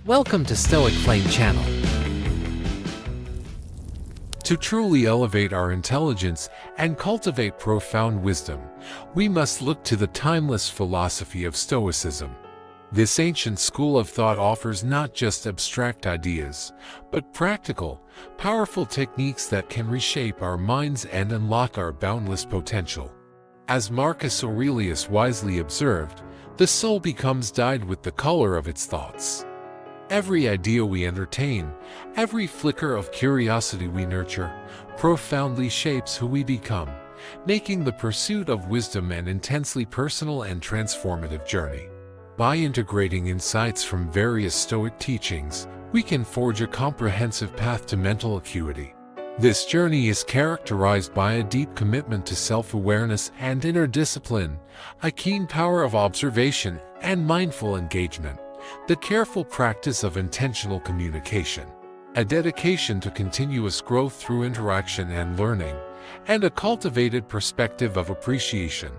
Welcome to Stoic Flame Channel. To truly elevate our intelligence and cultivate profound wisdom, we must look to the timeless philosophy of Stoicism. This ancient school of thought offers not just abstract ideas, but practical, powerful techniques that can reshape our minds and unlock our boundless potential. As Marcus Aurelius wisely observed, the soul becomes dyed with the color of its thoughts. Every idea we entertain, every flicker of curiosity we nurture, profoundly shapes who we become, making the pursuit of wisdom an intensely personal and transformative journey. By integrating insights from various Stoic teachings, we can forge a comprehensive path to mental acuity. This journey is characterized by a deep commitment to self-awareness and inner discipline, a keen power of observation and mindful engagement, the careful practice of intentional communication, a dedication to continuous growth through interaction and learning, and a cultivated perspective of appreciation.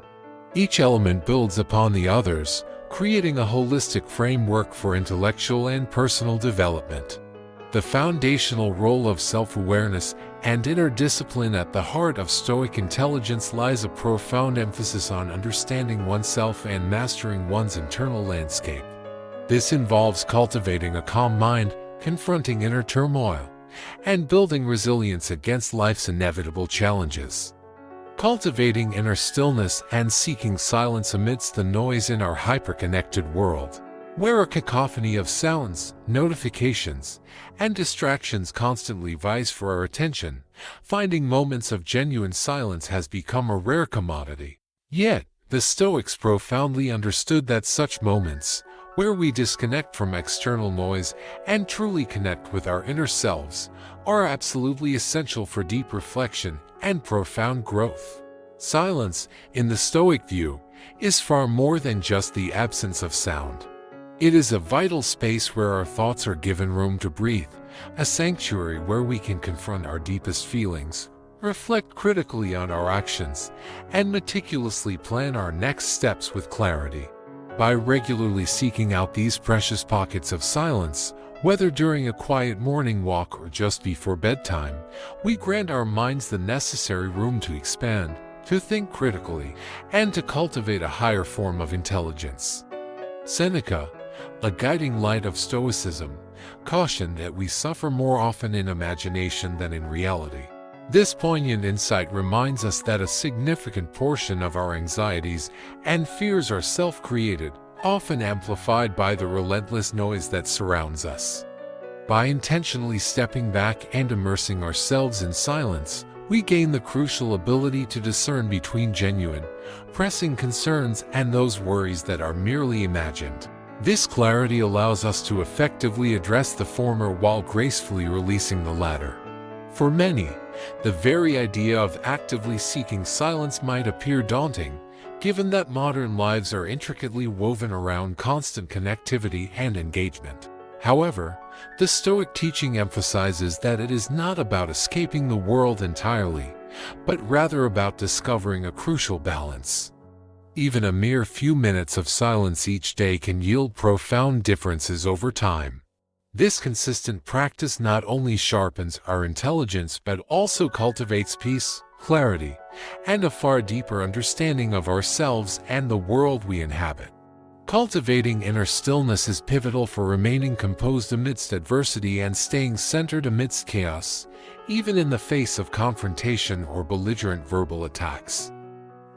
Each element builds upon the others, creating a holistic framework for intellectual and personal development. The foundational role of self-awareness and inner discipline at the heart of Stoic intelligence lies a profound emphasis on understanding oneself and mastering one's internal landscape. This involves cultivating a calm mind, confronting inner turmoil, and building resilience against life's inevitable challenges. Cultivating inner stillness and seeking silence amidst the noise in our hyper-connected world, where a cacophony of sounds, notifications, and distractions constantly vies for our attention, finding moments of genuine silence has become a rare commodity. Yet, the Stoics profoundly understood that such moments, where we disconnect from external noise and truly connect with our inner selves, are absolutely essential for deep reflection and profound growth. Silence, in the Stoic view, is far more than just the absence of sound. It is a vital space where our thoughts are given room to breathe, a sanctuary where we can confront our deepest feelings, reflect critically on our actions, and meticulously plan our next steps with clarity. By regularly seeking out these precious pockets of silence, whether during a quiet morning walk or just before bedtime, we grant our minds the necessary room to expand, to think critically, and to cultivate a higher form of intelligence. Seneca, a guiding light of Stoicism, cautioned that we suffer more often in imagination than in reality. This poignant insight reminds us that a significant portion of our anxieties and fears are self-created, often amplified by the relentless noise that surrounds us. By intentionally stepping back and immersing ourselves in silence, we gain the crucial ability to discern between genuine, pressing concerns and those worries that are merely imagined. This clarity allows us to effectively address the former while gracefully releasing the latter. For many, the very idea of actively seeking silence might appear daunting, given that modern lives are intricately woven around constant connectivity and engagement. However, the Stoic teaching emphasizes that it is not about escaping the world entirely, but rather about discovering a crucial balance. Even a mere few minutes of silence each day can yield profound differences over time. This consistent practice not only sharpens our intelligence but also cultivates peace, clarity, and a far deeper understanding of ourselves and the world we inhabit. Cultivating inner stillness is pivotal for remaining composed amidst adversity and staying centered amidst chaos, even in the face of confrontation or belligerent verbal attacks.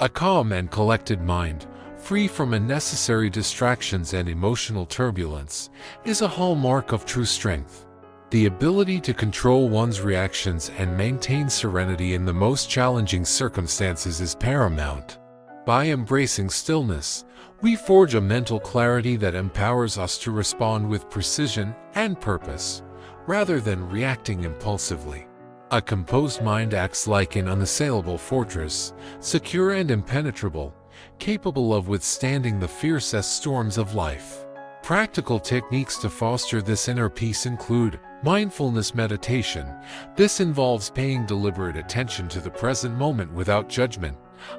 A calm and collected mind, free from unnecessary distractions and emotional turbulence, is a hallmark of true strength. The ability to control one's reactions and maintain serenity in the most challenging circumstances is paramount. By embracing stillness, we forge a mental clarity that empowers us to respond with precision and purpose, rather than reacting impulsively. A composed mind acts like an unassailable fortress, secure and impenetrable, capable of withstanding the fiercest storms of life. Practical techniques to foster this inner peace include mindfulness meditation. This involves paying deliberate attention to the present moment without judgment,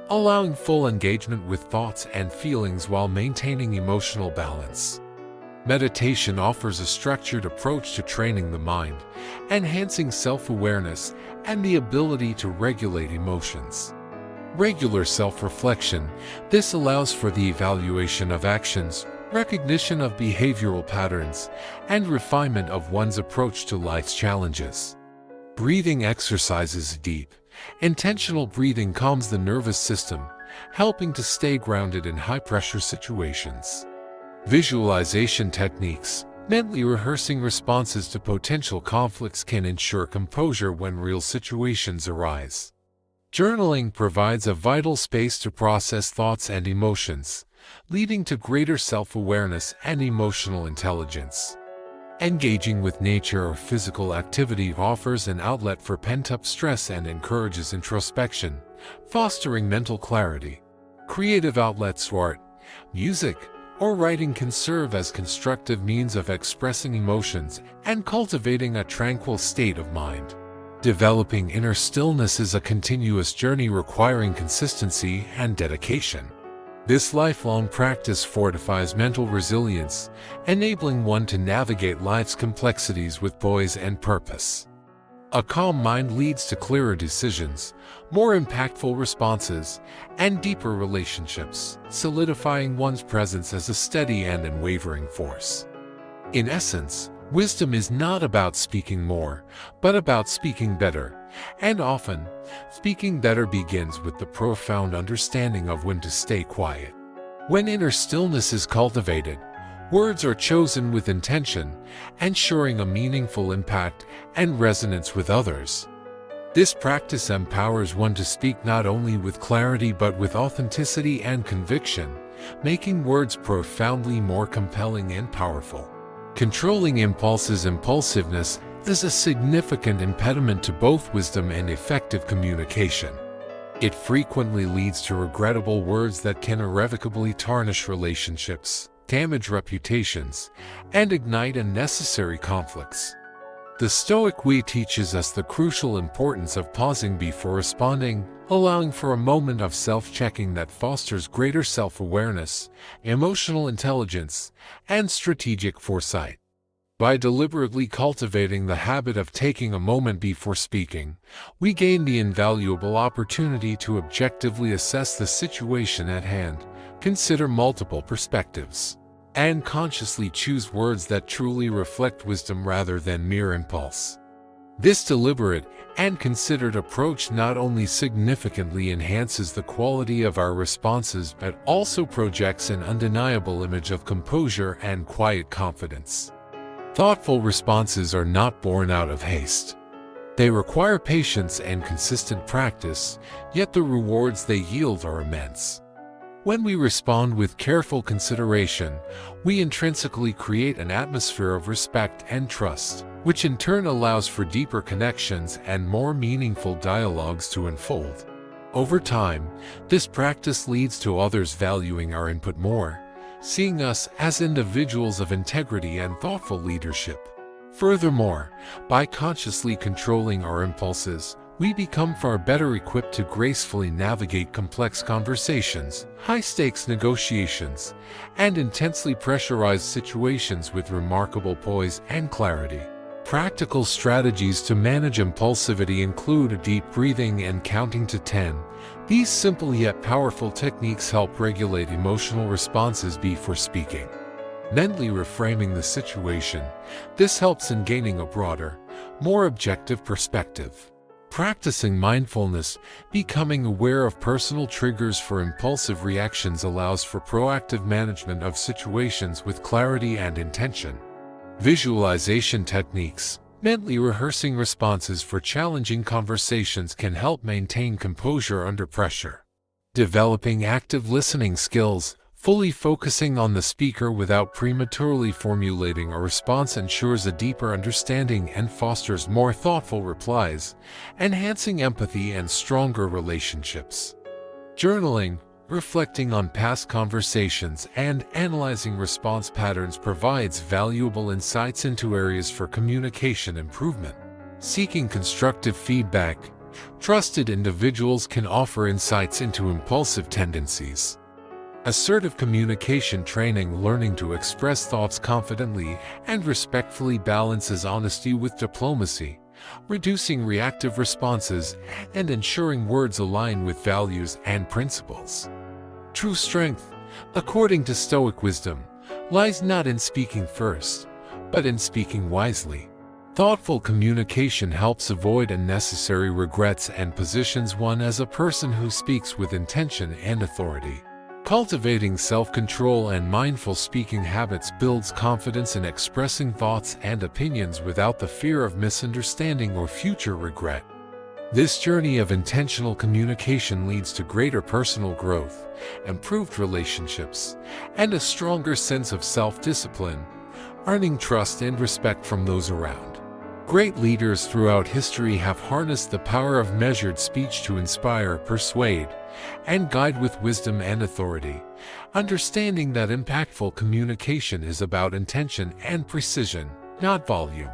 allowing full engagement with thoughts and feelings while maintaining emotional balance. Meditation offers a structured approach to training the mind, enhancing self-awareness and the ability to regulate emotions. Regular self-reflection. This allows for the evaluation of actions, recognition of behavioral patterns, and refinement of one's approach to life's challenges. Breathing exercises. Deep, intentional breathing calms the nervous system, helping to stay grounded in high-pressure situations. Visualization techniques. Mentally rehearsing responses to potential conflicts can ensure composure when real situations arise. Journaling provides a vital space to process thoughts and emotions, leading to greater self-awareness and emotional intelligence. Engaging with nature or physical activity offers an outlet for pent-up stress and encourages introspection, fostering mental clarity. Creative outlets. Art, music, or writing can serve as constructive means of expressing emotions and cultivating a tranquil state of mind. Developing inner stillness is a continuous journey requiring consistency and dedication. This lifelong practice fortifies mental resilience, enabling one to navigate life's complexities with poise and purpose. A calm mind leads to clearer decisions, more impactful responses, and deeper relationships, solidifying one's presence as a steady and unwavering force. In essence, wisdom is not about speaking more, but about speaking better, and often, speaking better begins with the profound understanding of when to stay quiet. When inner stillness is cultivated, words are chosen with intention, ensuring a meaningful impact and resonance with others. This practice empowers one to speak not only with clarity but with authenticity and conviction, making words profoundly more compelling and powerful. Controlling impulses. Impulsiveness is a significant impediment to both wisdom and effective communication. It frequently leads to regrettable words that can irrevocably tarnish relationships, damage reputations, and ignite unnecessary conflicts. The Stoic way teaches us the crucial importance of pausing before responding, allowing for a moment of self-checking that fosters greater self-awareness, emotional intelligence, and strategic foresight. By deliberately cultivating the habit of taking a moment before speaking, we gain the invaluable opportunity to objectively assess the situation at hand, consider multiple perspectives, and consciously choose words that truly reflect wisdom rather than mere impulse. This deliberate and considered approach not only significantly enhances the quality of our responses but also projects an undeniable image of composure and quiet confidence. Thoughtful responses are not born out of haste. They require patience and consistent practice, yet the rewards they yield are immense. When we respond with careful consideration, we intrinsically create an atmosphere of respect and trust, which in turn allows for deeper connections and more meaningful dialogues to unfold. Over time, this practice leads to others valuing our input more, seeing us as individuals of integrity and thoughtful leadership. Furthermore, by consciously controlling our impulses, we become far better equipped to gracefully navigate complex conversations, high-stakes negotiations, and intensely pressurized situations with remarkable poise and clarity. Practical strategies to manage impulsivity include deep breathing and counting to 10. These simple yet powerful techniques help regulate emotional responses before speaking. Mentally reframing the situation. This helps in gaining a broader, more objective perspective. Practicing mindfulness, becoming aware of personal triggers for impulsive reactions allows for proactive management of situations with clarity and intention. Visualization techniques. Mentally rehearsing responses for challenging conversations can help maintain composure under pressure. Developing active listening skills. Fully focusing on the speaker without prematurely formulating a response ensures a deeper understanding and fosters more thoughtful replies, enhancing empathy and stronger relationships. Journaling, reflecting on past conversations and analyzing response patterns provides valuable insights into areas for communication improvement. Seeking constructive feedback. Trusted individuals can offer insights into impulsive tendencies, Assertive communication training, learning to express thoughts confidently and respectfully, balances honesty with diplomacy, reducing reactive responses and ensuring words align with values and principles. True strength, according to Stoic wisdom, lies not in speaking first, but in speaking wisely. Thoughtful communication helps avoid unnecessary regrets and positions one as a person who speaks with intention and authority. Cultivating self-control and mindful speaking habits builds confidence in expressing thoughts and opinions without the fear of misunderstanding or future regret. This journey of intentional communication leads to greater personal growth, improved relationships, and a stronger sense of self-discipline, earning trust and respect from those around. Great leaders throughout history have harnessed the power of measured speech to inspire, persuade, and guide with wisdom and authority, understanding that impactful communication is about intention and precision, not volume.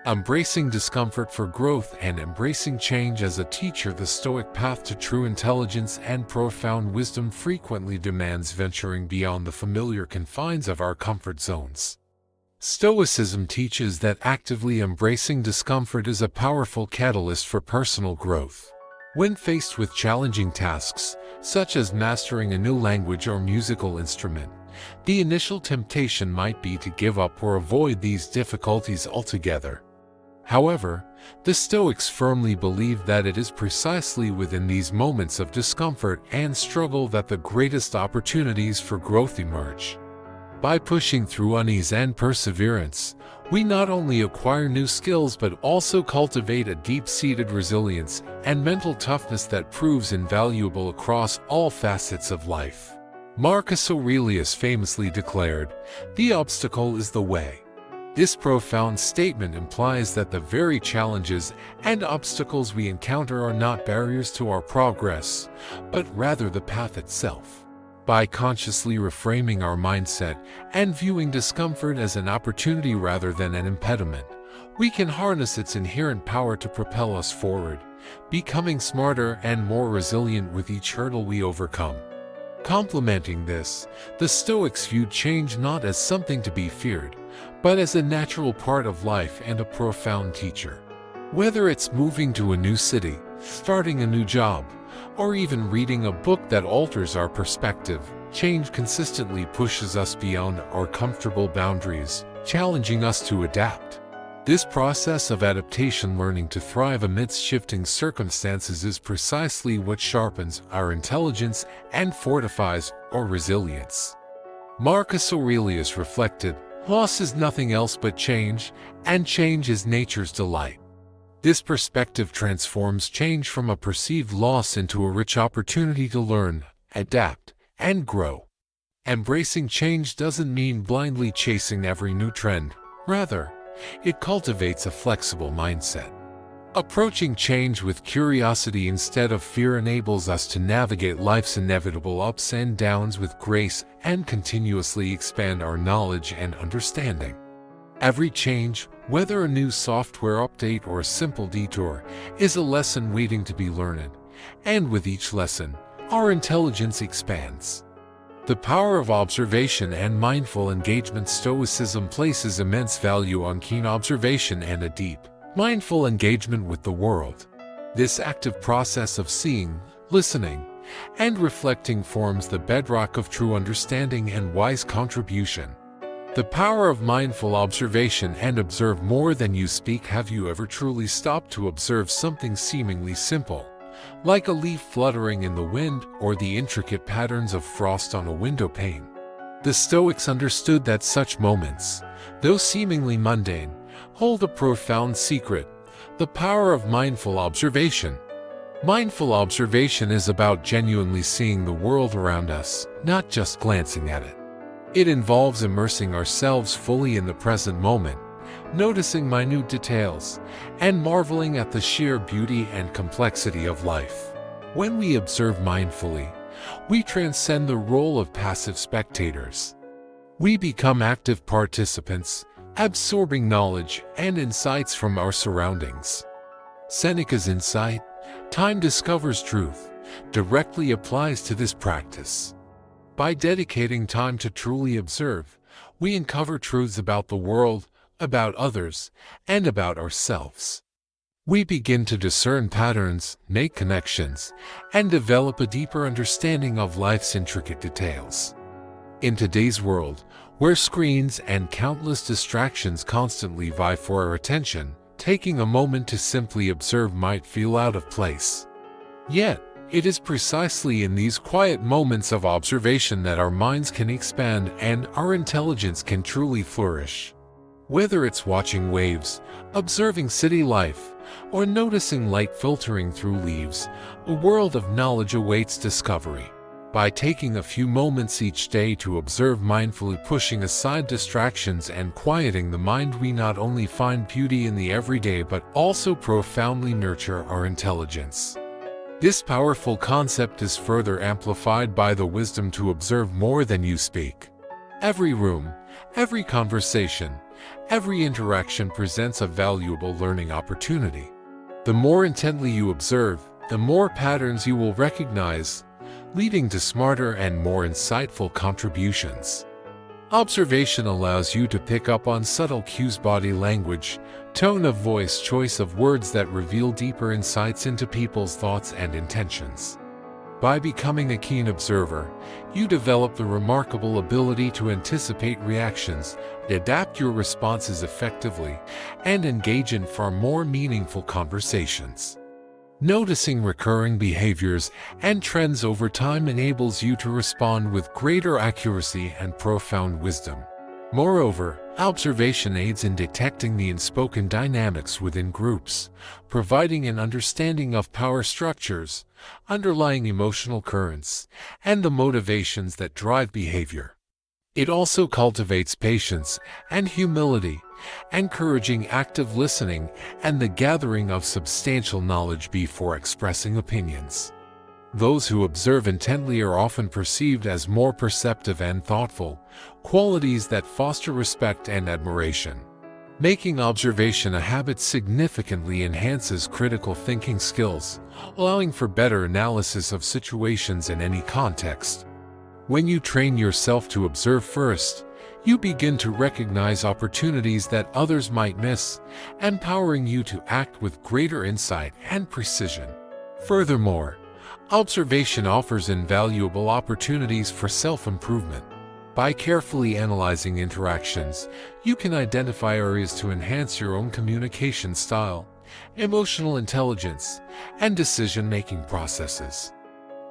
Embracing discomfort for growth and embracing change as a teacher. The Stoic path to true intelligence and profound wisdom frequently demands venturing beyond the familiar confines of our comfort zones. Stoicism teaches that actively embracing discomfort is a powerful catalyst for personal growth. When faced with challenging tasks, such as mastering a new language or musical instrument, the initial temptation might be to give up or avoid these difficulties altogether. However, the Stoics firmly believe that it is precisely within these moments of discomfort and struggle that the greatest opportunities for growth emerge. By pushing through unease and perseverance, we not only acquire new skills but also cultivate a deep-seated resilience and mental toughness that proves invaluable across all facets of life. Marcus Aurelius famously declared, "The obstacle is the way." This profound statement implies that the very challenges and obstacles we encounter are not barriers to our progress, but rather the path itself. By consciously reframing our mindset and viewing discomfort as an opportunity rather than an impediment, we can harness its inherent power to propel us forward, becoming smarter and more resilient with each hurdle we overcome. Complementing this, the Stoics viewed change not as something to be feared, but as a natural part of life and a profound teacher. Whether it's moving to a new city, starting a new job, or even reading a book that alters our perspective, change consistently pushes us beyond our comfortable boundaries, challenging us to adapt. This process of adaptation, learning to thrive amidst shifting circumstances, is precisely what sharpens our intelligence and fortifies our resilience. Marcus Aurelius reflected, "Loss is nothing else but change, and change is nature's delight." This perspective transforms change from a perceived loss into a rich opportunity to learn, adapt, and grow. Embracing change doesn't mean blindly chasing every new trend. Rather, it cultivates a flexible mindset. Approaching change with curiosity instead of fear enables us to navigate life's inevitable ups and downs with grace and continuously expand our knowledge and understanding. Every change, whether a new software update or a simple detour, is a lesson waiting to be learned, and with each lesson, our intelligence expands. The power of observation and mindful engagement. Stoicism places immense value on keen observation and a deep, mindful engagement with the world. This active process of seeing, listening, and reflecting forms the bedrock of true understanding and wise contribution. The power of mindful observation. And observe more than you speak. Have you ever truly stopped to observe something seemingly simple, like a leaf fluttering in the wind or the intricate patterns of frost on a window pane? The Stoics understood that such moments, though seemingly mundane, hold a profound secret: the power of mindful observation. Mindful observation is about genuinely seeing the world around us, not just glancing at it. It involves immersing ourselves fully in the present moment, noticing minute details, and marveling at the sheer beauty and complexity of life. When we observe mindfully, we transcend the role of passive spectators. We become active participants, absorbing knowledge and insights from our surroundings. Seneca's insight, "Time discovers truth," directly applies to this practice. By dedicating time to truly observe, we uncover truths about the world, about others, and about ourselves. We begin to discern patterns, make connections, and develop a deeper understanding of life's intricate details. In today's world, where screens and countless distractions constantly vie for our attention, taking a moment to simply observe might feel out of place. Yet, it is precisely in these quiet moments of observation that our minds can expand and our intelligence can truly flourish. Whether it's watching waves, observing city life, or noticing light filtering through leaves, a world of knowledge awaits discovery. By taking a few moments each day to observe mindfully, pushing aside distractions and quieting the mind, we not only find beauty in the everyday but also profoundly nurture our intelligence. This powerful concept is further amplified by the wisdom to observe more than you speak. Every room, every conversation, every interaction presents a valuable learning opportunity. The more intently you observe, the more patterns you will recognize, leading to smarter and more insightful contributions. Observation allows you to pick up on subtle cues, body language, tone of voice, choice of words that reveal deeper insights into people's thoughts and intentions. By becoming a keen observer, you develop the remarkable ability to anticipate reactions, adapt your responses effectively, and engage in far more meaningful conversations. Noticing recurring behaviors and trends over time enables you to respond with greater accuracy and profound wisdom. Moreover, observation aids in detecting the unspoken dynamics within groups, providing an understanding of power structures, underlying emotional currents, and the motivations that drive behavior. It also cultivates patience and humility, encouraging active listening and the gathering of substantial knowledge before expressing opinions. Those who observe intently are often perceived as more perceptive and thoughtful, qualities that foster respect and admiration. Making observation a habit significantly enhances critical thinking skills, allowing for better analysis of situations in any context. When you train yourself to observe first, you begin to recognize opportunities that others might miss, empowering you to act with greater insight and precision. Furthermore, observation offers invaluable opportunities for self-improvement. By carefully analyzing interactions, you can identify areas to enhance your own communication style, emotional intelligence, and decision-making processes.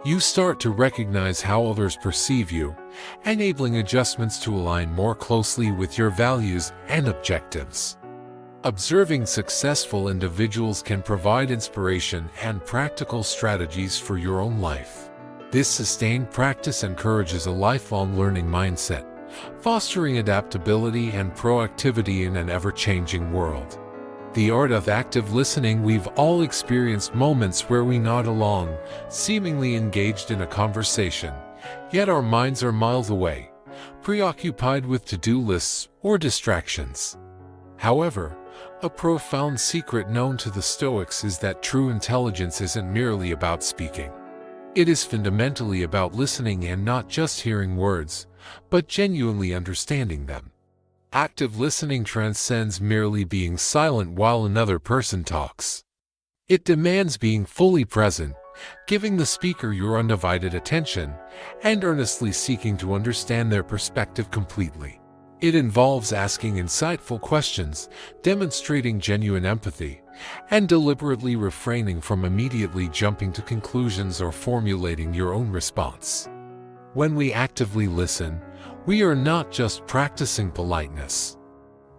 You start to recognize how others perceive you, enabling adjustments to align more closely with your values and objectives. Observing successful individuals can provide inspiration and practical strategies for your own life. This sustained practice encourages a lifelong learning mindset, fostering adaptability and proactivity in an ever-changing world. The art of active listening. We've all experienced moments where we nod along, seemingly engaged in a conversation, yet our minds are miles away, preoccupied with to-do lists or distractions. However, a profound secret known to the Stoics is that true intelligence isn't merely about speaking. It is fundamentally about listening, and not just hearing words, but genuinely understanding them. Active listening transcends merely being silent while another person talks. It demands being fully present, giving the speaker your undivided attention, and earnestly seeking to understand their perspective completely. It involves asking insightful questions, demonstrating genuine empathy, and deliberately refraining from immediately jumping to conclusions or formulating your own response. When we actively listen, we are not just practicing politeness.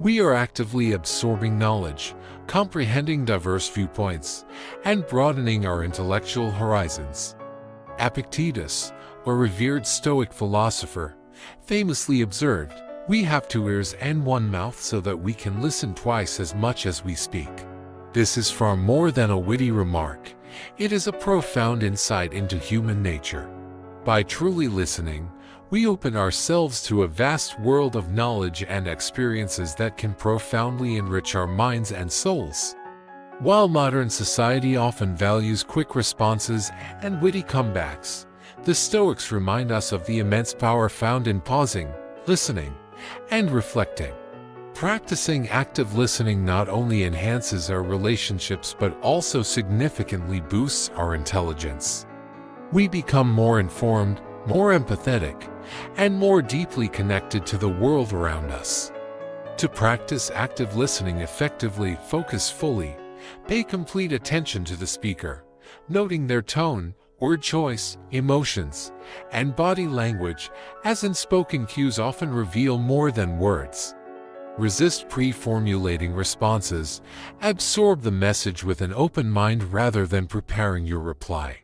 We are actively absorbing knowledge, comprehending diverse viewpoints, and broadening our intellectual horizons. Epictetus, a revered Stoic philosopher, famously observed, "We have 2 ears and 1 mouth so that we can listen twice as much as we speak." This is far more than a witty remark. It is a profound insight into human nature. By truly listening, we open ourselves to a vast world of knowledge and experiences that can profoundly enrich our minds and souls. While modern society often values quick responses and witty comebacks, The Stoics remind us of the immense power found in pausing, listening, and reflecting. Practicing active listening not only enhances our relationships but also significantly boosts our intelligence. We become more informed, more empathetic, and more deeply connected to the world around us. To practice active listening effectively, focus fully, pay complete attention to the speaker, noting their tone, word choice, emotions, and body language, as unspoken cues often reveal more than words. Resist pre-formulating responses. Absorb the message with an open mind rather than preparing your reply.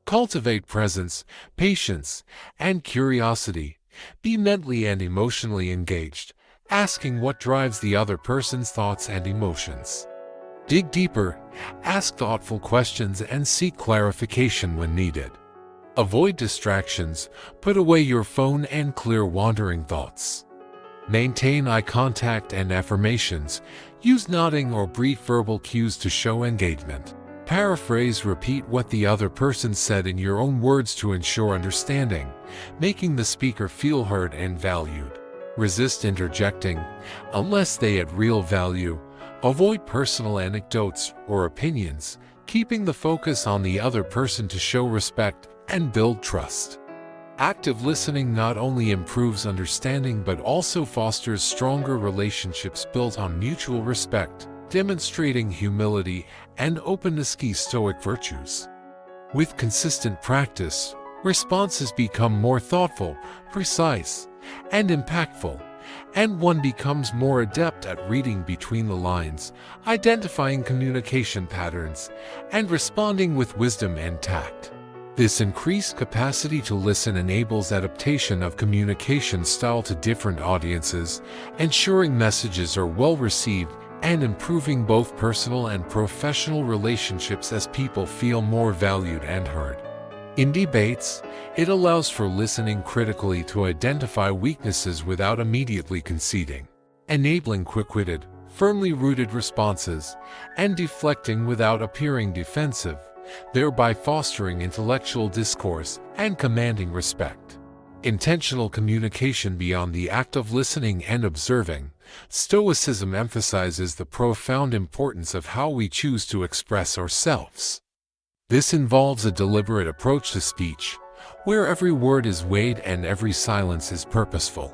Cultivate presence, patience, and curiosity. Be mentally and emotionally engaged, asking what drives the other person's thoughts and emotions. Dig deeper, ask thoughtful questions, and seek clarification when needed. Avoid distractions, put away your phone and clear wandering thoughts. Maintain eye contact and affirmations. Use nodding or brief verbal cues to show engagement. Paraphrase, repeat what the other person said in your own words to ensure understanding, making the speaker feel heard and valued. Resist interjecting, unless they add real value. Avoid personal anecdotes or opinions, keeping the focus on the other person to show respect and build trust. Active listening not only improves understanding but also fosters stronger relationships built on mutual respect, demonstrating humility and openness, key Stoic virtues. With consistent practice, responses become more thoughtful, precise, and impactful, and one becomes more adept at reading between the lines, identifying communication patterns, and responding with wisdom and tact. This increased capacity to listen enables adaptation of communication style to different audiences, ensuring messages are well received and improving both personal and professional relationships as people feel more valued and heard. In debates, it allows for listening critically to identify weaknesses without immediately conceding, enabling quick-witted, firmly rooted responses, and deflecting without appearing defensive, thereby fostering intellectual discourse and commanding respect. Intentional communication beyond the act of listening and observing. Stoicism emphasizes the profound importance of how we choose to express ourselves. This involves a deliberate approach to speech, where every word is weighed and every silence is purposeful.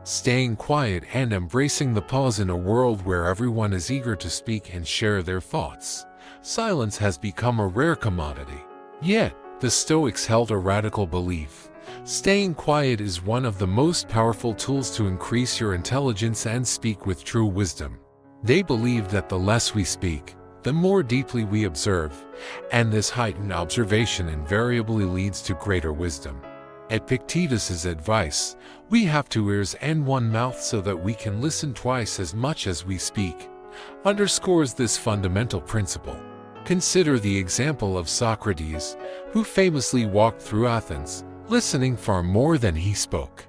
Staying quiet and embracing the pause in a world where everyone is eager to speak and share their thoughts. Silence has become a rare commodity. Yet, the Stoics held a radical belief. Staying quiet is one of the most powerful tools to increase your intelligence and speak with true wisdom. They believed that the less we speak, the more deeply we observe, and this heightened observation invariably leads to greater wisdom. Epictetus's advice, "We have 2 ears and 1 mouth so that we can listen twice as much as we speak," underscores this fundamental principle. Consider the example of Socrates, who famously walked through Athens, listening far more than he spoke.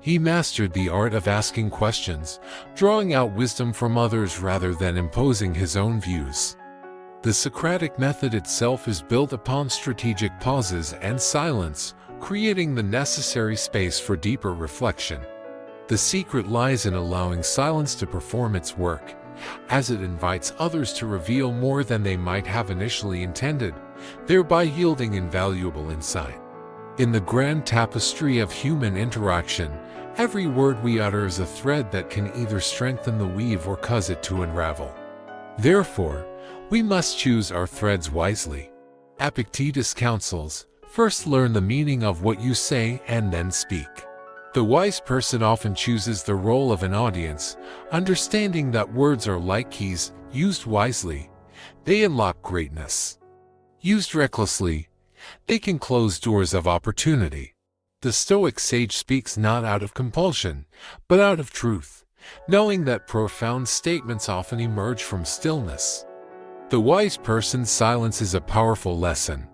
He mastered the art of asking questions, drawing out wisdom from others rather than imposing his own views. The Socratic method itself is built upon strategic pauses and silence, creating the necessary space for deeper reflection. The secret lies in allowing silence to perform its work, as it invites others to reveal more than they might have initially intended, thereby yielding invaluable insight. In the grand tapestry of human interaction, every word we utter is a thread that can either strengthen the weave or cause it to unravel. Therefore, we must choose our threads wisely. Epictetus counsels, first learn the meaning of what you say and then speak. The wise person often chooses the role of an audience, understanding that words are like keys. Used wisely, they unlock greatness. Used recklessly, they can close doors of opportunity. The Stoic sage speaks not out of compulsion, but out of truth, knowing that profound statements often emerge from stillness. The wise person's silence is a powerful lesson.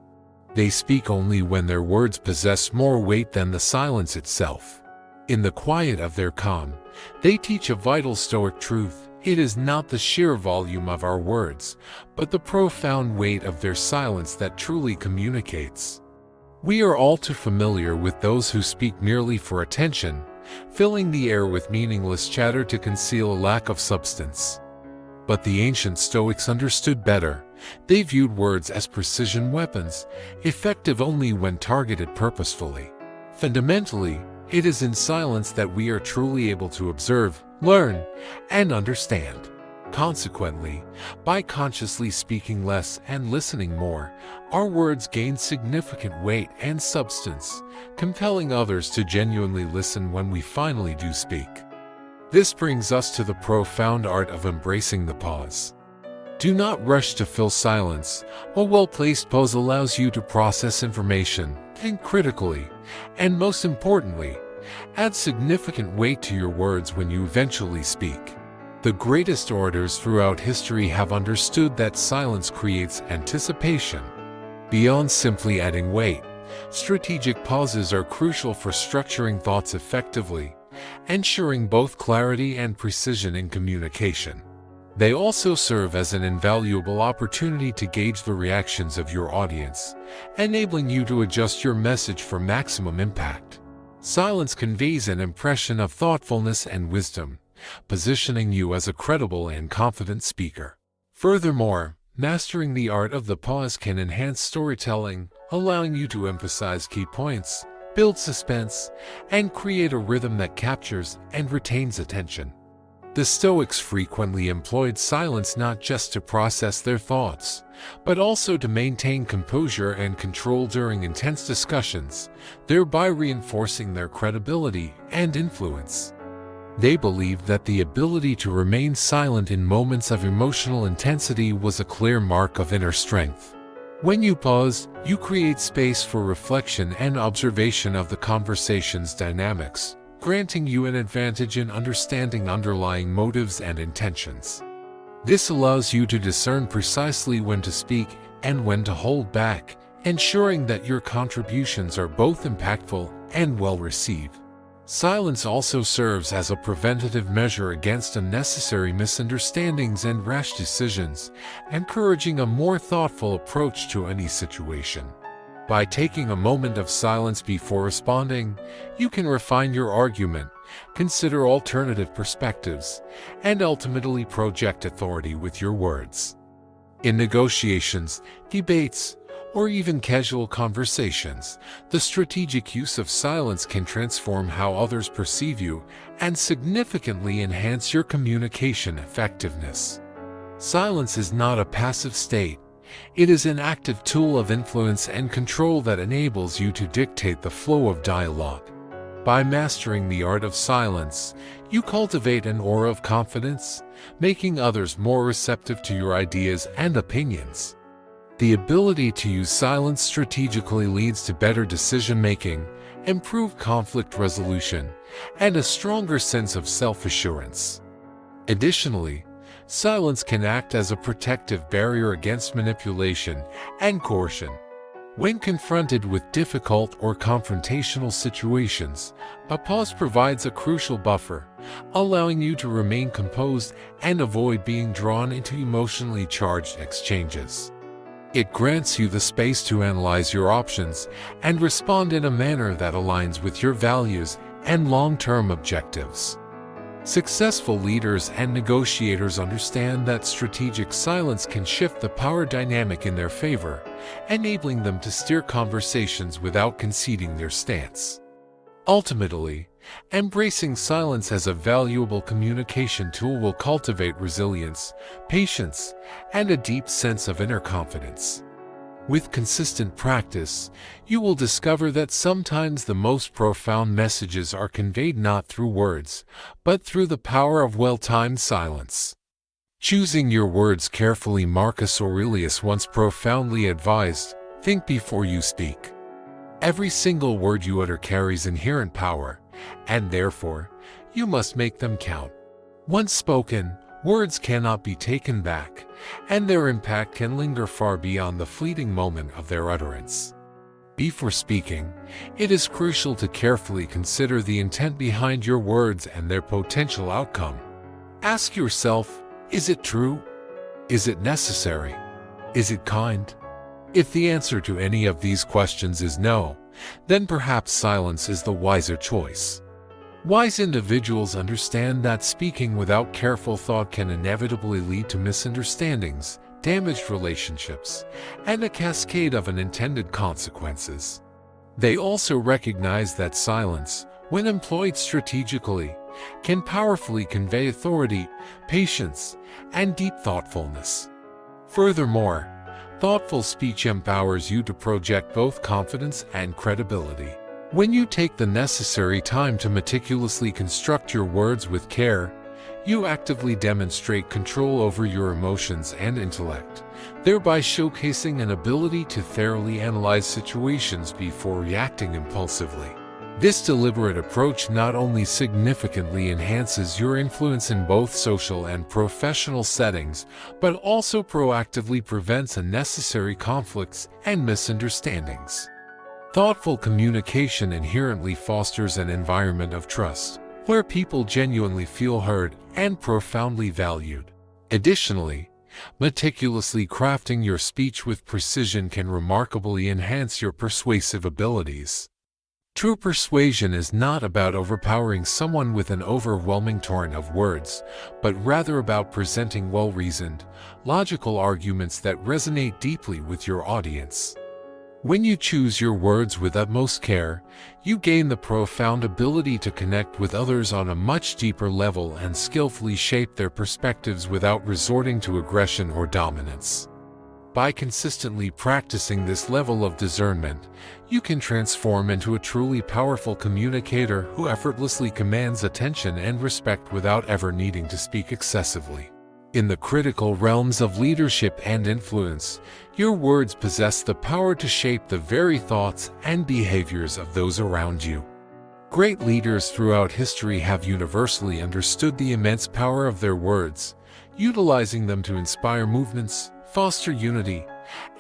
They speak only when their words possess more weight than the silence itself. In the quiet of their calm, they teach a vital Stoic truth. It is not the sheer volume of our words, but the profound weight of their silence that truly communicates. We are all too familiar with those who speak merely for attention, filling the air with meaningless chatter to conceal a lack of substance. But the ancient Stoics understood better. They viewed words as precision weapons, effective only when targeted purposefully. Fundamentally, it is in silence that we are truly able to observe, learn, and understand. Consequently, by consciously speaking less and listening more, our words gain significant weight and substance, compelling others to genuinely listen when we finally do speak. This brings us to the profound art of embracing the pause. Do not rush to fill silence. A well-placed pause allows you to process information, think critically, and most importantly, add significant weight to your words when you eventually speak. The greatest orators throughout history have understood that silence creates anticipation. Beyond simply adding weight, strategic pauses are crucial for structuring thoughts effectively, ensuring both clarity and precision in communication. They also serve as an invaluable opportunity to gauge the reactions of your audience, enabling you to adjust your message for maximum impact. Silence conveys an impression of thoughtfulness and wisdom, positioning you as a credible and confident speaker. Furthermore, mastering the art of the pause can enhance storytelling, allowing you to emphasize key points, build suspense, and create a rhythm that captures and retains attention. The Stoics frequently employed silence not just to process their thoughts, but also to maintain composure and control during intense discussions, thereby reinforcing their credibility and influence. They believed that the ability to remain silent in moments of emotional intensity was a clear mark of inner strength. When you pause, you create space for reflection and observation of the conversation's dynamics, granting you an advantage in understanding underlying motives and intentions. This allows you to discern precisely when to speak and when to hold back, ensuring that your contributions are both impactful and well received. Silence also serves as a preventative measure against unnecessary misunderstandings and rash decisions, encouraging a more thoughtful approach to any situation. By taking a moment of silence before responding, you can refine your argument, consider alternative perspectives, and ultimately project authority with your words. In negotiations, debates, or even casual conversations, the strategic use of silence can transform how others perceive you and significantly enhance your communication effectiveness. Silence is not a passive state. It is an active tool of influence and control that enables you to dictate the flow of dialogue. By mastering the art of silence, you cultivate an aura of confidence, making others more receptive to your ideas and opinions. The ability to use silence strategically leads to better decision-making, improved conflict resolution, and a stronger sense of self-assurance. Additionally, silence can act as a protective barrier against manipulation and coercion. When confronted with difficult or confrontational situations, a pause provides a crucial buffer, allowing you to remain composed and avoid being drawn into emotionally charged exchanges. It grants you the space to analyze your options and respond in a manner that aligns with your values and long-term objectives. Successful leaders and negotiators understand that strategic silence can shift the power dynamic in their favor, enabling them to steer conversations without conceding their stance. Ultimately, embracing silence as a valuable communication tool will cultivate resilience, patience, and a deep sense of inner confidence. With consistent practice, you will discover that sometimes the most profound messages are conveyed not through words, but through the power of well-timed silence. Choosing your words carefully. Marcus Aurelius once profoundly advised, "Think before you speak." Every single word you utter carries inherent power, and therefore, you must make them count. Once spoken, words cannot be taken back, and their impact can linger far beyond the fleeting moment of their utterance. Before speaking, it is crucial to carefully consider the intent behind your words and their potential outcome. Ask yourself, is it true? Is it necessary? Is it kind? If the answer to any of these questions is no, then perhaps silence is the wiser choice. Wise individuals understand that speaking without careful thought can inevitably lead to misunderstandings, damaged relationships, and a cascade of unintended consequences. They also recognize that silence, when employed strategically, can powerfully convey authority, patience, and deep thoughtfulness. Furthermore, thoughtful speech empowers you to project both confidence and credibility. When you take the necessary time to meticulously construct your words with care, you actively demonstrate control over your emotions and intellect, thereby showcasing an ability to thoroughly analyze situations before reacting impulsively. This deliberate approach not only significantly enhances your influence in both social and professional settings, but also proactively prevents unnecessary conflicts and misunderstandings. Thoughtful communication inherently fosters an environment of trust, where people genuinely feel heard and profoundly valued. Additionally, meticulously crafting your speech with precision can remarkably enhance your persuasive abilities. True persuasion is not about overpowering someone with an overwhelming torrent of words, but rather about presenting well-reasoned, logical arguments that resonate deeply with your audience. When you choose your words with utmost care, you gain the profound ability to connect with others on a much deeper level and skillfully shape their perspectives without resorting to aggression or dominance. By consistently practicing this level of discernment, you can transform into a truly powerful communicator who effortlessly commands attention and respect without ever needing to speak excessively. In the critical realms of leadership and influence, your words possess the power to shape the very thoughts and behaviors of those around you. Great leaders throughout history have universally understood the immense power of their words, utilizing them to inspire movements, foster unity,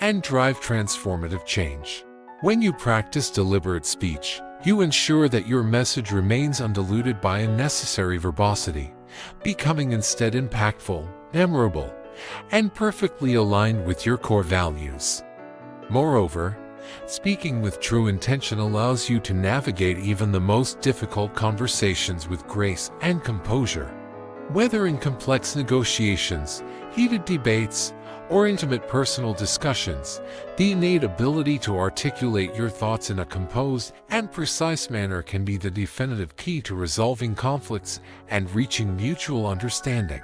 and drive transformative change. When you practice deliberate speech, you ensure that your message remains undiluted by unnecessary verbosity, becoming instead impactful, memorable, and perfectly aligned with your core values. Moreover, speaking with true intention allows you to navigate even the most difficult conversations with grace and composure. Whether in complex negotiations, heated debates, or intimate personal discussions, the innate ability to articulate your thoughts in a composed and precise manner can be the definitive key to resolving conflicts and reaching mutual understanding.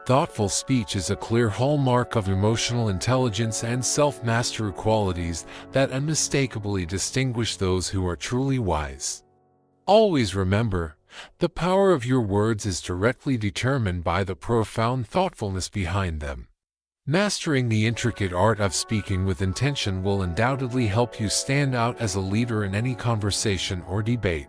Thoughtful speech is a clear hallmark of emotional intelligence and self-mastery qualities that unmistakably distinguish those who are truly wise. Always remember, the power of your words is directly determined by the profound thoughtfulness behind them. Mastering the intricate art of speaking with intention will undoubtedly help you stand out as a leader in any conversation or debate,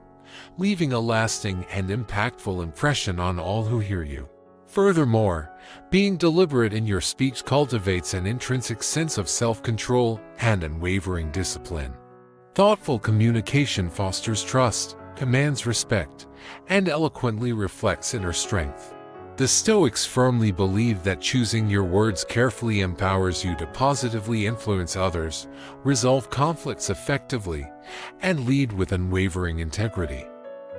leaving a lasting and impactful impression on all who hear you. Furthermore, being deliberate in your speech cultivates an intrinsic sense of self-control and unwavering discipline. Thoughtful communication fosters trust, commands respect, and eloquently reflects inner strength. The Stoics firmly believe that choosing your words carefully empowers you to positively influence others, resolve conflicts effectively, and lead with unwavering integrity.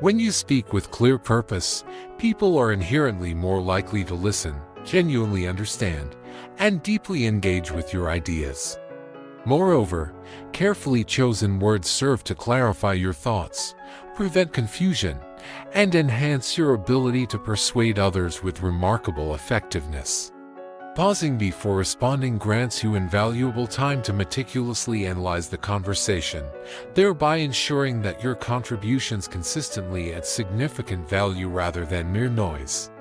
When you speak with clear purpose, people are inherently more likely to listen, genuinely understand, and deeply engage with your ideas. Moreover, carefully chosen words serve to clarify your thoughts, prevent confusion, and enhance your ability to persuade others with remarkable effectiveness. Pausing before responding grants you invaluable time to meticulously analyze the conversation, thereby ensuring that your contributions consistently add significant value rather than mere noise.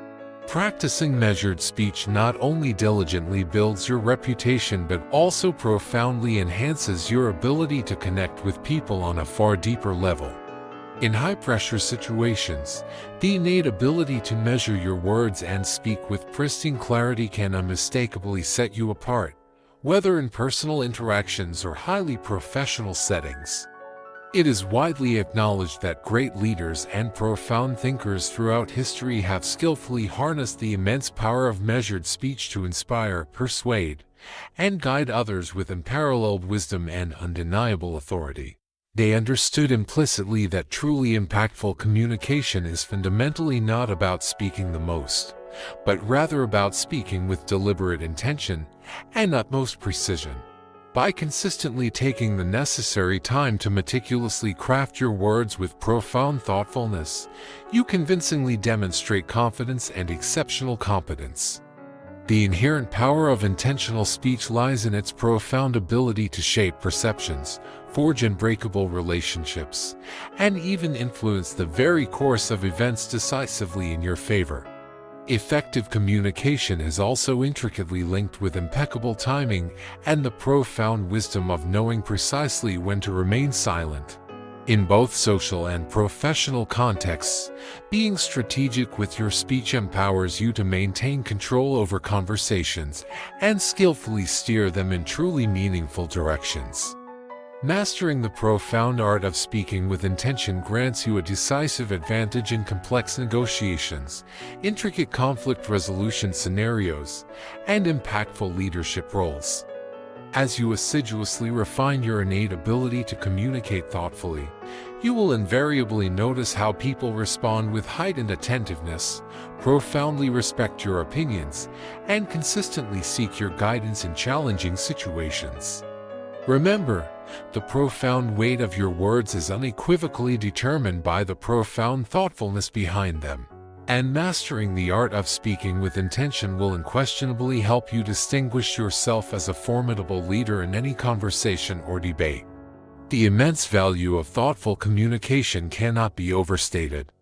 Practicing measured speech not only diligently builds your reputation but also profoundly enhances your ability to connect with people on a far deeper level. In high-pressure situations, the innate ability to measure your words and speak with pristine clarity can unmistakably set you apart, whether in personal interactions or highly professional settings. It is widely acknowledged that great leaders and profound thinkers throughout history have skillfully harnessed the immense power of measured speech to inspire, persuade, and guide others with unparalleled wisdom and undeniable authority. They understood implicitly that truly impactful communication is fundamentally not about speaking the most, but rather about speaking with deliberate intention and utmost precision. By consistently taking the necessary time to meticulously craft your words with profound thoughtfulness, you convincingly demonstrate confidence and exceptional competence. The inherent power of intentional speech lies in its profound ability to shape perceptions, forge unbreakable relationships, and even influence the very course of events decisively in your favor. Effective communication is also intricately linked with impeccable timing and the profound wisdom of knowing precisely when to remain silent. In both social and professional contexts, being strategic with your speech empowers you to maintain control over conversations and skillfully steer them in truly meaningful directions. Mastering the profound art of speaking with intention grants you a decisive advantage in complex negotiations, intricate conflict resolution scenarios, and impactful leadership roles. As you assiduously refine your innate ability to communicate thoughtfully, you will invariably notice how people respond with heightened attentiveness, profoundly respect your opinions, and consistently seek your guidance in challenging situations. Remember, the profound weight of your words is unequivocally determined by the profound thoughtfulness behind them. And mastering the art of speaking with intention will unquestionably help you distinguish yourself as a formidable leader in any conversation or debate. The immense value of thoughtful communication cannot be overstated.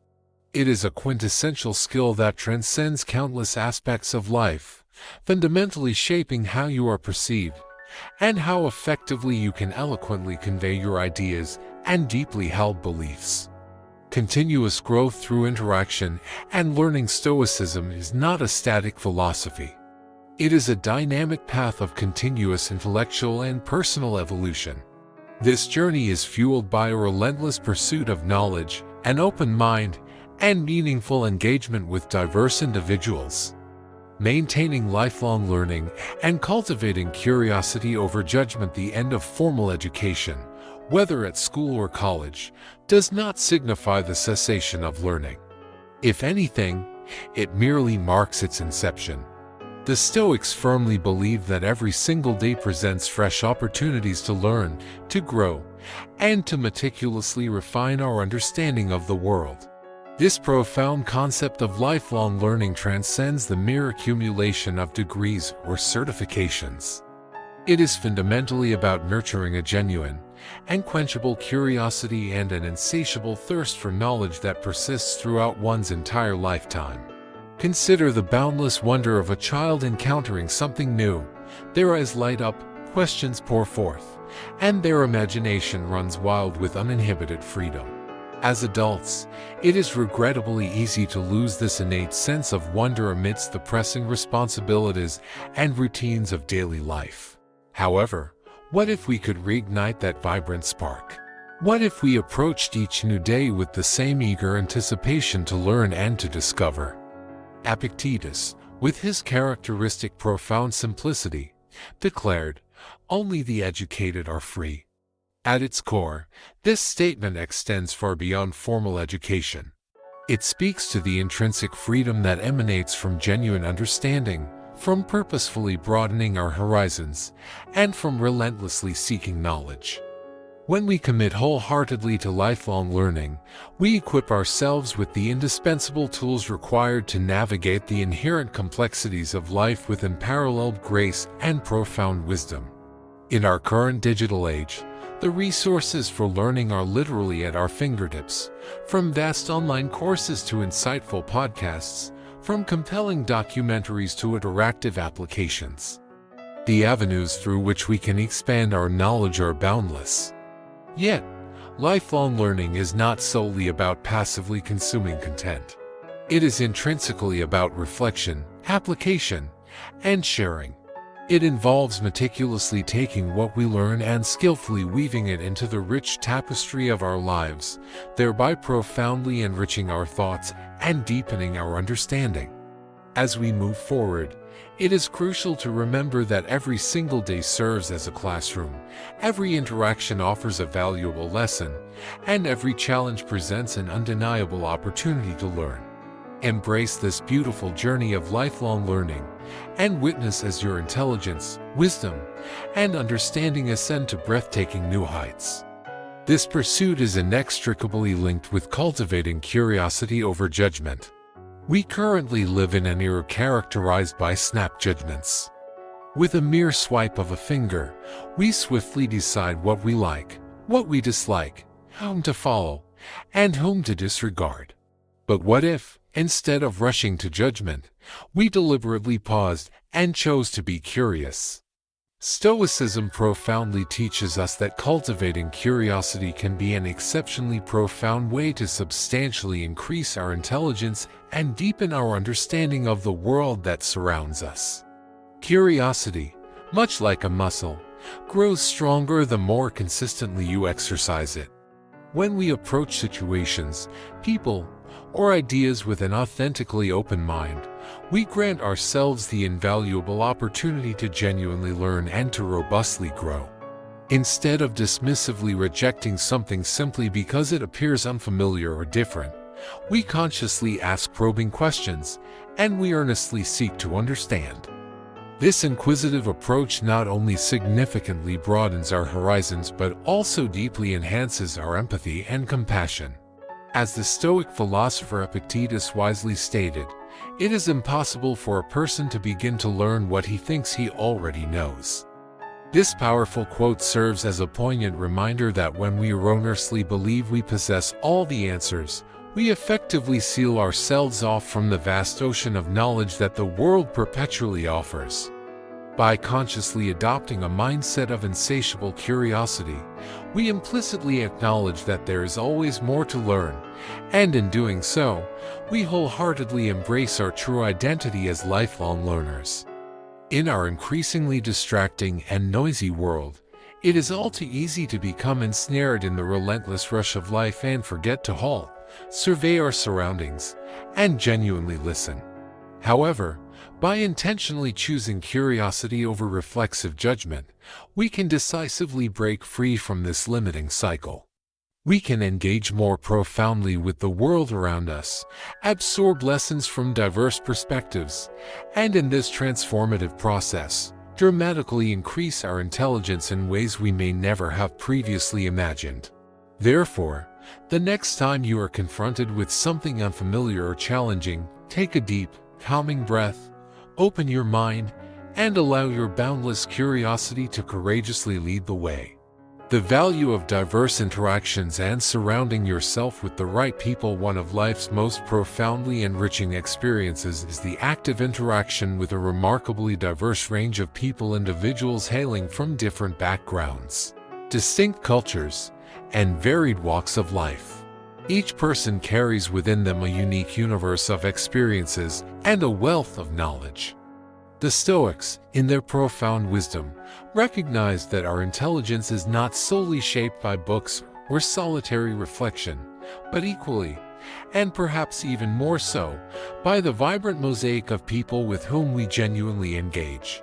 It is a quintessential skill that transcends countless aspects of life, fundamentally shaping how you are perceived, and how effectively you can eloquently convey your ideas and deeply held beliefs. Continuous growth through interaction and learning. Stoicism is not a static philosophy. It is a dynamic path of continuous intellectual and personal evolution. This journey is fueled by a relentless pursuit of knowledge, an open mind, and meaningful engagement with diverse individuals. Maintaining lifelong learning and cultivating curiosity over judgment. The end of formal education, whether at school or college, does not signify the cessation of learning. If anything, it merely marks its inception. The Stoics firmly believe that every single day presents fresh opportunities to learn, to grow, and to meticulously refine our understanding of the world. This profound concept of lifelong learning transcends the mere accumulation of degrees or certifications. It is fundamentally about nurturing a genuine, unquenchable curiosity and an insatiable thirst for knowledge that persists throughout one's entire lifetime. Consider the boundless wonder of a child encountering something new. Their eyes light up, questions pour forth, and their imagination runs wild with uninhibited freedom. As adults, it is regrettably easy to lose this innate sense of wonder amidst the pressing responsibilities and routines of daily life. However, what if we could reignite that vibrant spark? What if we approached each new day with the same eager anticipation to learn and to discover? Epictetus, with his characteristic profound simplicity, declared, "Only the educated are free." At its core, this statement extends far beyond formal education. It speaks to the intrinsic freedom that emanates from genuine understanding, from purposefully broadening our horizons, and from relentlessly seeking knowledge. When we commit wholeheartedly to lifelong learning, we equip ourselves with the indispensable tools required to navigate the inherent complexities of life with unparalleled grace and profound wisdom. In our current digital age, the resources for learning are literally at our fingertips, from vast online courses to insightful podcasts, from compelling documentaries to interactive applications. The avenues through which we can expand our knowledge are boundless. Yet, lifelong learning is not solely about passively consuming content. It is intrinsically about reflection, application, and sharing. It involves meticulously taking what we learn and skillfully weaving it into the rich tapestry of our lives, thereby profoundly enriching our thoughts and deepening our understanding. As we move forward, It is crucial to remember that every single day serves as a classroom, every interaction offers a valuable lesson, and every challenge presents an undeniable opportunity to learn. Embrace this beautiful journey of lifelong learning, and witness as your intelligence, wisdom, and understanding ascend to breathtaking new heights. This pursuit is inextricably linked with cultivating curiosity over judgment. We currently live in an era characterized by snap judgments. With a mere swipe of a finger, we swiftly decide what we like, what we dislike, whom to follow, and whom to disregard. But what if, instead of rushing to judgment, we deliberately paused and chose to be curious? Stoicism profoundly teaches us that cultivating curiosity can be an exceptionally profound way to substantially increase our intelligence and deepen our understanding of the world that surrounds us. Curiosity, much like a muscle, grows stronger the more consistently you exercise it. When we approach situations, people, or ideas with an authentically open mind, we grant ourselves the invaluable opportunity to genuinely learn and to robustly grow. Instead of dismissively rejecting something simply because it appears unfamiliar or different, we consciously ask probing questions, and we earnestly seek to understand. This inquisitive approach not only significantly broadens our horizons but also deeply enhances our empathy and compassion. As the Stoic philosopher Epictetus wisely stated, it is impossible for a person to begin to learn what he thinks he already knows. This powerful quote serves as a poignant reminder that when we erroneously believe we possess all the answers, we effectively seal ourselves off from the vast ocean of knowledge that the world perpetually offers. By consciously adopting a mindset of insatiable curiosity, we implicitly acknowledge that there is always more to learn, and in doing so, we wholeheartedly embrace our true identity as lifelong learners. In our increasingly distracting and noisy world, it is all too easy to become ensnared in the relentless rush of life and forget to halt, survey our surroundings, and genuinely listen. However, by intentionally choosing curiosity over reflexive judgment, we can decisively break free from this limiting cycle. We can engage more profoundly with the world around us, absorb lessons from diverse perspectives, and in this transformative process, dramatically increase our intelligence in ways we may never have previously imagined. Therefore, the next time you are confronted with something unfamiliar or challenging, take a deep, calming breath, open your mind, and allow your boundless curiosity to courageously lead the way. The value of diverse interactions and surrounding yourself with the right people. One of life's most profoundly enriching experiences is the active interaction with a remarkably diverse range of people, individuals hailing from different backgrounds, distinct cultures, and varied walks of life. Each person carries within them a unique universe of experiences and a wealth of knowledge. The Stoics, in their profound wisdom, recognized that our intelligence is not solely shaped by books or solitary reflection, but equally, and perhaps even more so, by the vibrant mosaic of people with whom we genuinely engage.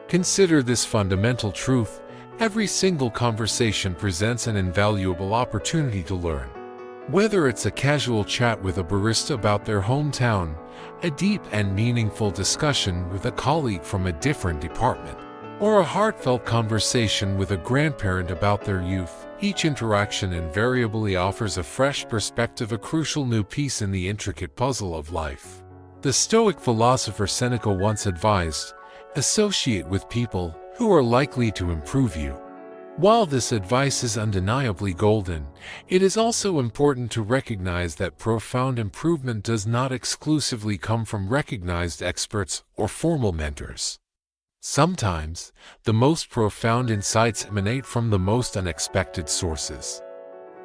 Consider this fundamental truth: every single conversation presents an invaluable opportunity to learn. Whether it's a casual chat with a barista about their hometown, a deep and meaningful discussion with a colleague from a different department, or a heartfelt conversation with a grandparent about their youth, each interaction invariably offers a fresh perspective, a crucial new piece in the intricate puzzle of life. The Stoic philosopher Seneca once advised, "Associate with people who are likely to improve you." While this advice is undeniably golden, it is also important to recognize that profound improvement does not exclusively come from recognized experts or formal mentors. Sometimes, the most profound insights emanate from the most unexpected sources.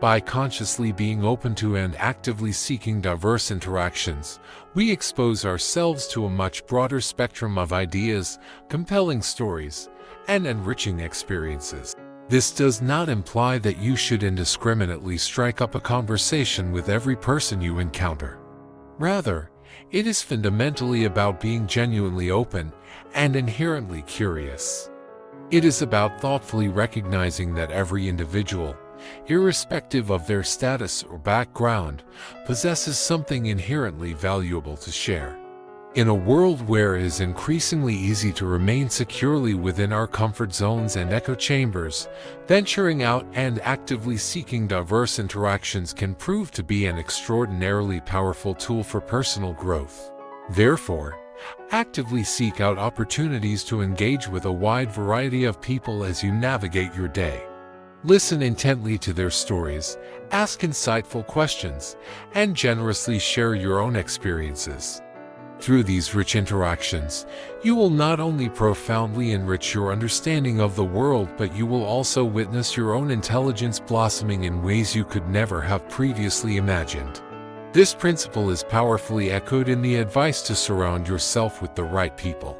By consciously being open to and actively seeking diverse interactions, we expose ourselves to a much broader spectrum of ideas, compelling stories, and enriching experiences. This does not imply that you should indiscriminately strike up a conversation with every person you encounter. Rather, It is fundamentally about being genuinely open and inherently curious. It is about thoughtfully recognizing that every individual, irrespective of their status or background, possesses something inherently valuable to share. In a world where it is increasingly easy to remain securely within our comfort zones and echo chambers, venturing out and actively seeking diverse interactions can prove to be an extraordinarily powerful tool for personal growth. Therefore, actively seek out opportunities to engage with a wide variety of people as you navigate your day. Listen intently to their stories, ask insightful questions, and generously share your own experiences. Through these rich interactions, you will not only profoundly enrich your understanding of the world, but you will also witness your own intelligence blossoming in ways you could never have previously imagined. This principle is powerfully echoed in the advice to surround yourself with the right people.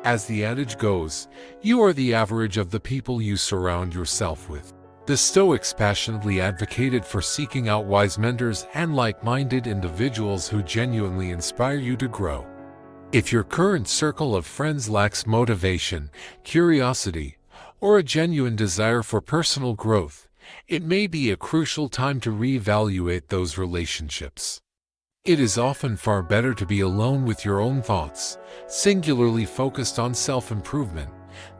As the adage goes, you are the average of the people you surround yourself with. The Stoics passionately advocated for seeking out wise mentors and like-minded individuals who genuinely inspire you to grow. If your current circle of friends lacks motivation, curiosity, or a genuine desire for personal growth, it may be a crucial time to reevaluate those relationships. It is often far better to be alone with your own thoughts, singularly focused on self-improvement,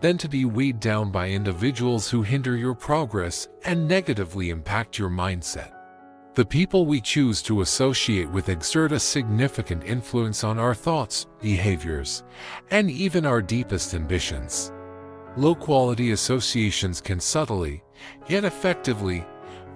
than to be weighed down by individuals who hinder your progress and negatively impact your mindset. The people we choose to associate with exert a significant influence on our thoughts, behaviors, and even our deepest ambitions. Low-quality associations can subtly, yet effectively,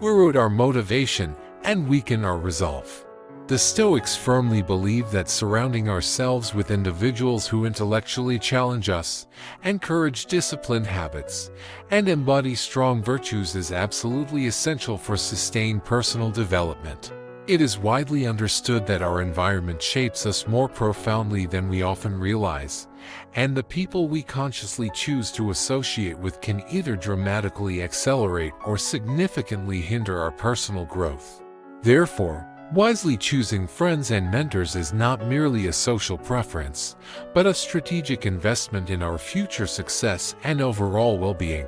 erode our motivation and weaken our resolve. The Stoics firmly believe that surrounding ourselves with individuals who intellectually challenge us, encourage disciplined habits, and embody strong virtues is absolutely essential for sustained personal development. It is widely understood that our environment shapes us more profoundly than we often realize, and the people we consciously choose to associate with can either dramatically accelerate or significantly hinder our personal growth. Therefore, wisely choosing friends and mentors is not merely a social preference, but a strategic investment in our future success and overall well-being.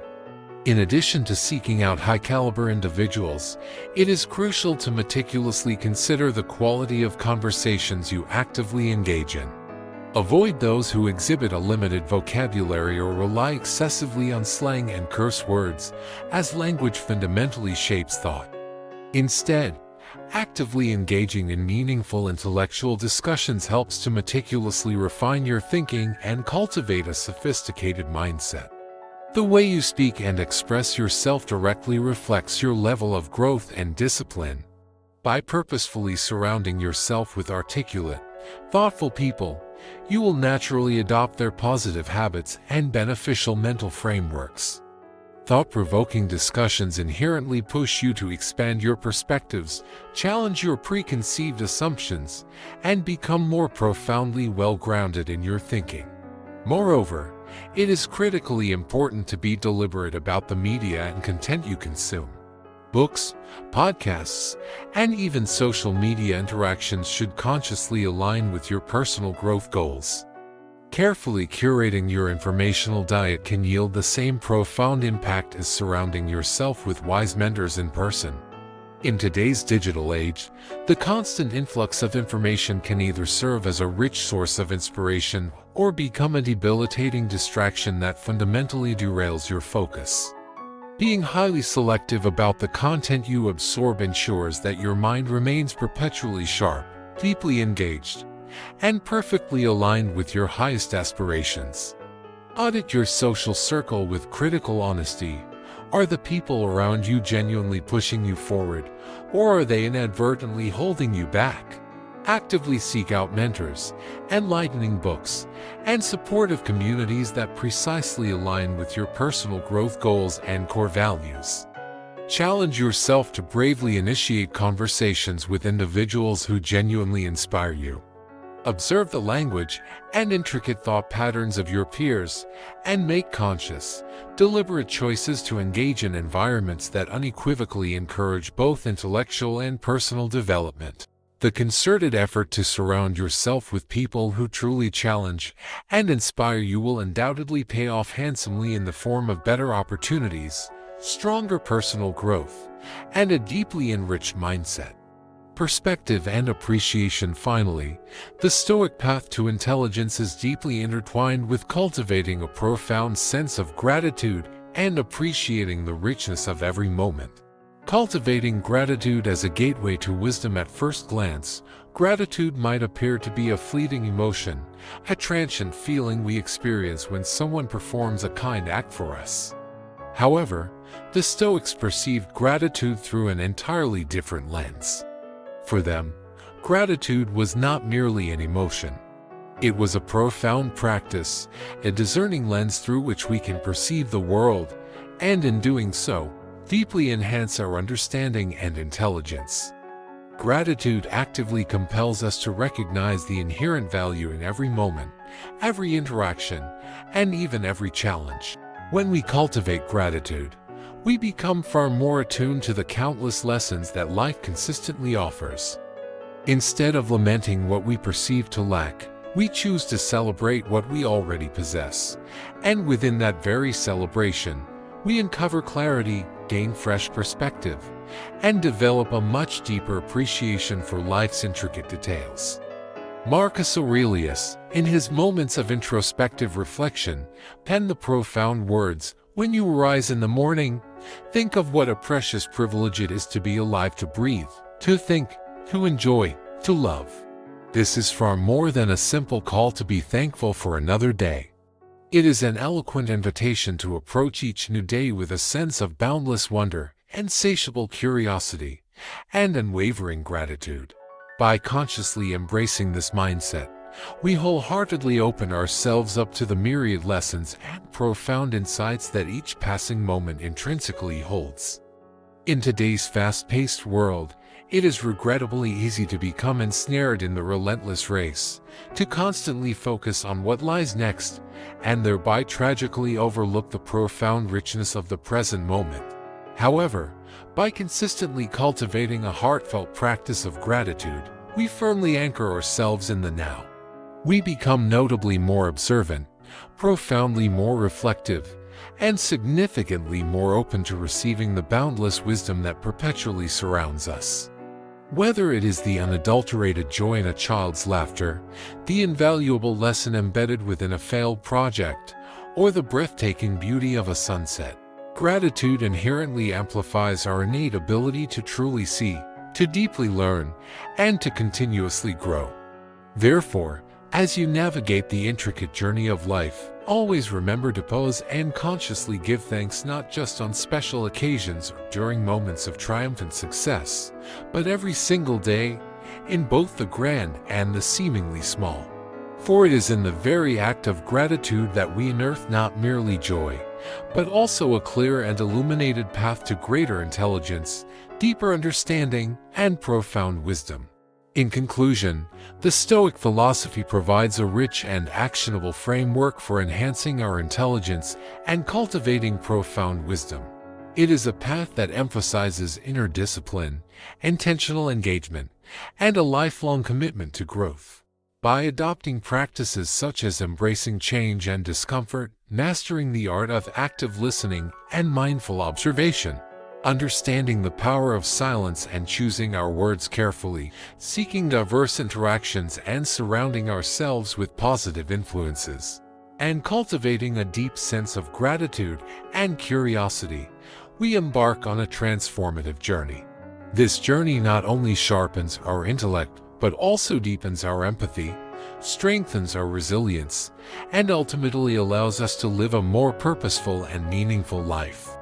In addition to seeking out high-caliber individuals, it is crucial to meticulously consider the quality of conversations you actively engage in. Avoid those who exhibit a limited vocabulary or rely excessively on slang and curse words, as language fundamentally shapes thought. Instead, actively engaging in meaningful intellectual discussions helps to meticulously refine your thinking and cultivate a sophisticated mindset. The way you speak and express yourself directly reflects your level of growth and discipline. By purposefully surrounding yourself with articulate, thoughtful people, you will naturally adopt their positive habits and beneficial mental frameworks. Thought-provoking discussions inherently push you to expand your perspectives, challenge your preconceived assumptions, and become more profoundly well-grounded in your thinking. Moreover, it is critically important to be deliberate about the media and content you consume. Books, podcasts, and even social media interactions should consciously align with your personal growth goals. Carefully curating your informational diet can yield the same profound impact as surrounding yourself with wise mentors in person. In today's digital age, the constant influx of information can either serve as a rich source of inspiration or become a debilitating distraction that fundamentally derails your focus. Being highly selective about the content you absorb ensures that your mind remains perpetually sharp, deeply engaged, and perfectly aligned with your highest aspirations. Audit your social circle with critical honesty. Are the people around you genuinely pushing you forward, or are they inadvertently holding you back? Actively seek out mentors, enlightening books, and supportive communities that precisely align with your personal growth goals and core values. Challenge yourself to bravely initiate conversations with individuals who genuinely inspire you. Observe the language and intricate thought patterns of your peers, and make conscious, deliberate choices to engage in environments that unequivocally encourage both intellectual and personal development. The concerted effort to surround yourself with people who truly challenge and inspire you will undoubtedly pay off handsomely in the form of better opportunities, stronger personal growth, and a deeply enriched mindset. Perspective and appreciation. Finally, the Stoic path to intelligence is deeply intertwined with cultivating a profound sense of gratitude and appreciating the richness of every moment. Cultivating gratitude as a gateway to wisdom. At first glance, gratitude might appear to be a fleeting emotion, a transient feeling we experience when someone performs a kind act for us. However, the Stoics perceived gratitude through an entirely different lens. For them, gratitude was not merely an emotion. It was a profound practice, a discerning lens through which we can perceive the world, and in doing so, deeply enhance our understanding and intelligence. Gratitude actively compels us to recognize the inherent value in every moment, every interaction, and even every challenge. When we cultivate gratitude, we become far more attuned to the countless lessons that life consistently offers. Instead of lamenting what we perceive to lack, we choose to celebrate what we already possess, and within that very celebration, we uncover clarity, gain fresh perspective, and develop a much deeper appreciation for life's intricate details. Marcus Aurelius, in his moments of introspective reflection, penned the profound words, "When you arise in the morning, think of what a precious privilege it is to be alive, to breathe, to think, to enjoy, to love." This is far more than a simple call to be thankful for another day. It is an eloquent invitation to approach each new day with a sense of boundless wonder, insatiable curiosity, and unwavering gratitude. By consciously embracing this mindset, we wholeheartedly open ourselves up to the myriad lessons and profound insights that each passing moment intrinsically holds. In today's fast-paced world, it is regrettably easy to become ensnared in the relentless race, to constantly focus on what lies next, and thereby tragically overlook the profound richness of the present moment. However, by consistently cultivating a heartfelt practice of gratitude, we firmly anchor ourselves in the now. We become notably more observant, profoundly more reflective, and significantly more open to receiving the boundless wisdom that perpetually surrounds us. Whether it is the unadulterated joy in a child's laughter, the invaluable lesson embedded within a failed project, or the breathtaking beauty of a sunset, gratitude inherently amplifies our innate ability to truly see, to deeply learn, and to continuously grow. Therefore, as you navigate the intricate journey of life, always remember to pause and consciously give thanks, not just on special occasions or during moments of triumphant success, but every single day, in both the grand and the seemingly small. For it is in the very act of gratitude that we unearth not merely joy, but also a clear and illuminated path to greater intelligence, deeper understanding, and profound wisdom. In conclusion, the Stoic philosophy provides a rich and actionable framework for enhancing our intelligence and cultivating profound wisdom. It is a path that emphasizes inner discipline, intentional engagement, and a lifelong commitment to growth. By adopting practices such as embracing change and discomfort, mastering the art of active listening and mindful observation, understanding the power of silence and choosing our words carefully, seeking diverse interactions and surrounding ourselves with positive influences, and cultivating a deep sense of gratitude and curiosity, we embark on a transformative journey. This journey not only sharpens our intellect, but also deepens our empathy, strengthens our resilience, and ultimately allows us to live a more purposeful and meaningful life.